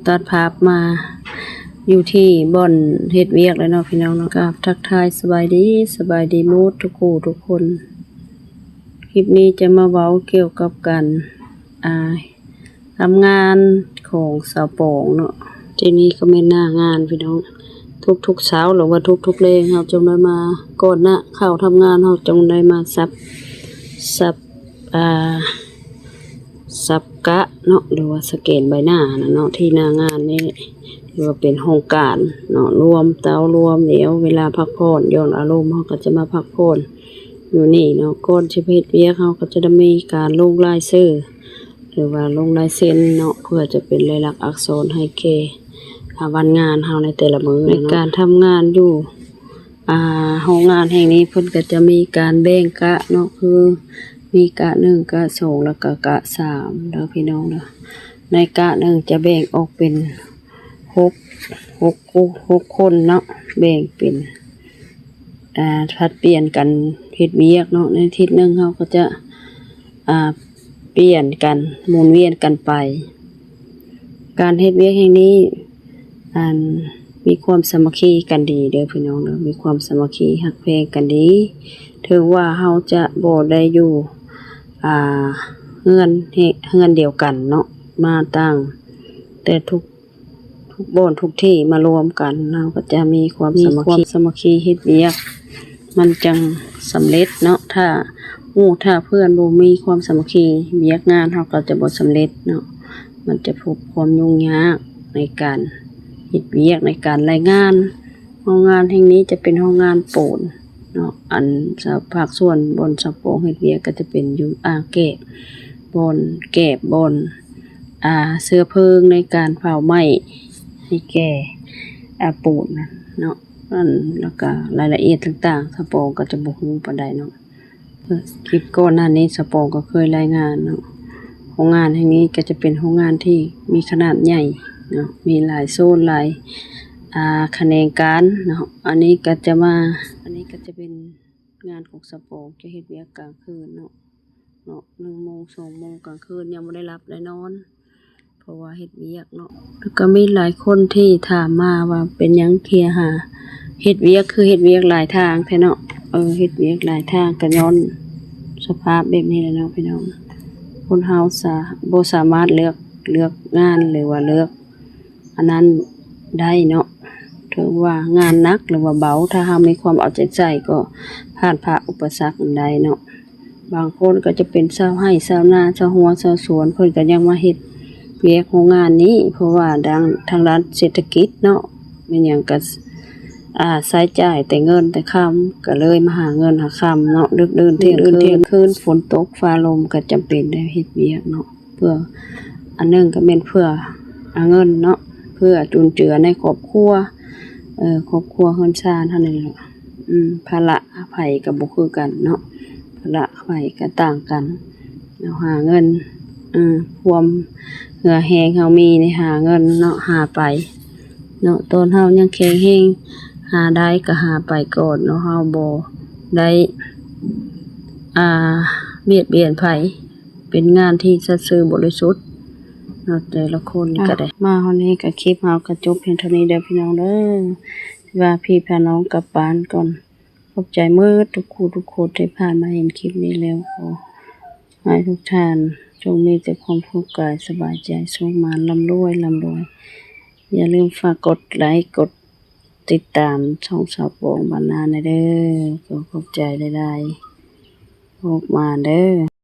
ตัดภาพมาอยู่ที่บ่อนเฮ็ดเวียกแล้วเนาะพี่น้องเนาะครับทักทายสบายดีหมดทุกคนคลิปนี้จะมาเว้าเกี่ยวกับการทำงานของสาวปองเนาะทีนี้ก็เป็นหน้างานพี่น้องทุกเช้าหรือว่าทุกแรงเราจงได้มาก่อนนะเข้าทำงานเราจงได้มาสับกะเนาะหรือว่าสแกนใบหน้าเนาะที่หน้างานนี่หรือว่าเป็นโครงการเนาะรวมเดี๋ยวเวลาพักผ่อนย้อนอารมณ์เขาก็จะมาพักผ่อนอยู่นี่เนาะก่อนจะเพชรเวียกเขาก็จะได้มีการลงลายชื่อหรือว่าลงลายเซ็นเนาะเพื่อจะเป็นลายลักษณ์อักษรให้แก่วันงานเขาในแต่ละมื้อในการทำงานอยู่โรงงานแห่งนี้เพิ่นก็จะมีการแบ่งกะเนาะคือมีกะ1กะ2แล้วก็กะ3เด้อพี่น้องเด้อในกะ1จะแบ่งออกเป็น6คนเนาะแบ่งเป็นผลัดเปลี่ยนกันเฮ็ดเวียกเนาะในอาทิตย์นึงเขาก็จะเปลี่ยนกันหมุนเวียนกันไปการเฮ็ดเวียกแห่งนี้มีความสามัคคีกันดีเด้อพี่น้องเด้อมีความสามัคคีฮักแพงกันดีถึงว่าเฮาจะบ่ได้อยู่เฮือนเดียวกันเนาะมาตั้งแต่ทุกบ่อนทุกที่มารวมกันเราก็จะมีความสามัคคีเฮ็ดเวียกมันจังสำเร็จเนาะถ้าเพื่อนบ่มีความสามัคคีเวียกงานเฮาก็จะบ่สำเร็จเนาะมันจะพบความยุ่งยากในการเฮ็ดเวียกในการรายงานโรงงานแห่งนี้จะเป็นโรงงานปูนเนาะภาคส่วนบนสะโพกเฮ็ดเวียกก็จะเป็นอยู่อ่างเก็บบนเสื้อเพลิงในการเผาไหม้ให้แก่ปูนเนาะแล้วก็รายละเอียดต่างๆสะโพกก็จะบ่ฮู้ปานใดเนาะคลิปก่อนหน้านี้สะโพกก็เคยรายงานเนาะโรงงานแห่งนี้ก็จะเป็นโรงงานที่มีขนาดใหญ่เนาะมีหลายโซนหลายแขนงการเนาะอันนี้ก็จะเป็นงานของสปองจะเฮ็ดเวียกกลางคืนเนาะ1 โมง 2 โมงกลางคืนยังบ่ได้รับได้นอนเพราะว่าเฮ็ดเวียกเนาะแล้วก็มีหลายคนที่ถามมาว่าเป็นหยังเที่ยหาเฮ็ดเวียกคือเฮ็ดเวียกหลายทางแท้เนาะเฮ็ดเวียกหลายทางก็ย้อนสภาพแบบนี้แหละเนาะพี่น้องคนเฮาบ่สามารถเลือกงานหรือว่าเลือกอันนั้นได้เนาะถือว่างานหนักหรือว่าเบาถ้าเฮามีความเอาใจใส่ก็ผ่านอุปสรรคได้เนาะบางคนก็จะเป็นชาวไร่ชาวนาชาวหัวชาวสวนเพิ่นก็ยังมาเฮ็ดเวียกโรงงานนี้เพราะว่าทางด้านเศรษฐกิจเนาะเป็นหยังก็ใช้จ่ายแต่เงินแต่ค่ำก็เลยมาหาเงินหาค่ำเนาะดึกดื่นเที่ยงคืนฝนตกฟ้าลมก็จำเป็นได้เฮ็ดเวียกเนาะเพื่ออันนึงก็เป็นเพื่อเงินเนาะเพื่อจุนเจือในครอบครัวครอบครัวเฮือนชาติเท่านั้นแหละภาระไผก็บ่คือกันเนาะภาระไผก็ต่างกันเราหาเงินความเหงื่อแห้งเฮามีในหาเงินเนาะหาไปเนาะตอนเฮายังแข็งแรงหาได้ก็หาไปก่อนเนาะเฮาบ่ได้เบียดเบียนไผเป็นงานที่สัตย์ซื่อบริสุทธิ์เนาะแต่ละคนก็ได้มาวันนี้ก็คลิปเฮาก็จบเพียงเท่านี้เด้อพี่น้องเด้อว่าพี่พาน้องกลับบ้านก่อนขอบใจมื้อทุกคนที่ผ่านมาเห็นคลิปนี้แล้วขอให้ทุกท่านจงมีแต่ความสุขกายสบายใจสุขมาร่ำรวยอย่าลืมฝากกดไลค์กดติดตามช่องสาวปองบ้านนาเด้อขอบใจได้ๆพบมาเด้อ